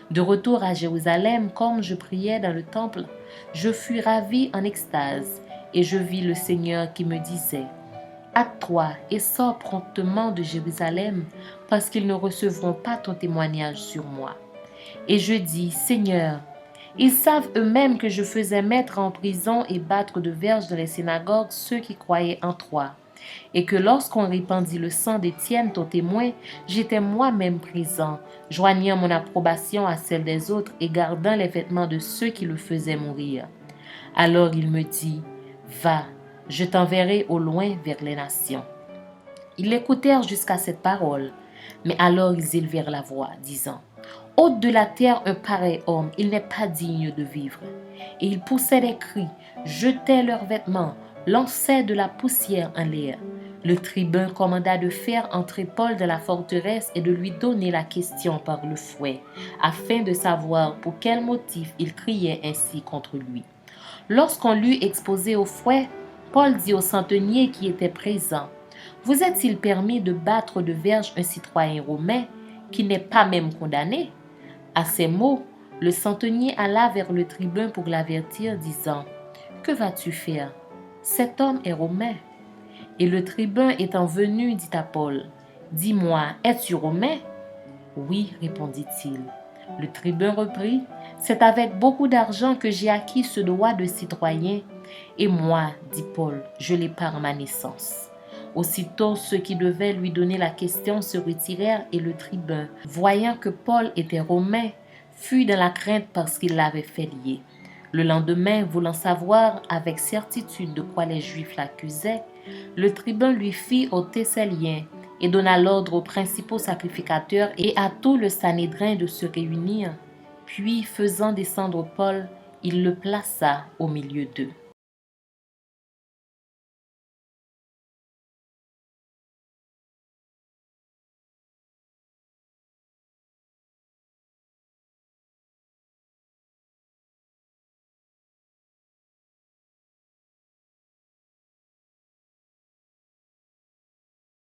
De retour à Jérusalem, comme je priais dans le temple, je fus ravi en extase, et je vis le Seigneur qui me disait: hâte-toi et sors promptement de Jérusalem, parce qu'ils ne recevront pas ton témoignage sur moi. Et je dis: Seigneur, ils savent eux-mêmes que je faisais mettre en prison et battre de verges dans les synagogues ceux qui croyaient en toi, et que lorsqu'on répandit le sang d'Étienne, ton témoin, j'étais moi-même présent, joignant mon approbation à celle des autres et gardant les vêtements de ceux qui le faisaient mourir. Alors il me dit: va, je t'enverrai au loin vers les nations. Ils l'écoutèrent jusqu'à cette parole, mais alors ils élevèrent la voix, disant: ôte de la terre un pareil homme, il n'est pas digne de vivre. Et ils poussaient des cris, jetaient leurs vêtements, lançaient de la poussière en l'air. Le tribun commanda de faire entrer Paul dans la forteresse et de lui donner la question par le fouet, afin de savoir pour quel motif il criait ainsi contre lui. Lorsqu'on l'eut exposé au fouet, Paul dit au centenier qui était présent: vous est-il permis de battre de verges un citoyen romain qui n'est pas même condamné? À ces mots, le centenier alla vers le tribun pour l'avertir, disant: que vas-tu faire? Cet homme est romain. Et le tribun étant venu, dit à Paul: dis-moi, es-tu romain? Oui, répondit-il. Le tribun reprit: c'est avec beaucoup d'argent que j'ai acquis ce droit de citoyen. Et moi, dit Paul, je l'ai par ma naissance. Aussitôt, ceux qui devaient lui donner la question se retirèrent et le tribun, voyant que Paul était romain, fut dans la crainte parce qu'il l'avait fait lier. Le lendemain, voulant savoir avec certitude de quoi les Juifs l'accusaient, le tribun lui fit ôter ses liens et donna l'ordre aux principaux sacrificateurs et à tout le Sanhédrin de se réunir. Puis, faisant descendre Paul, il le plaça au milieu d'eux.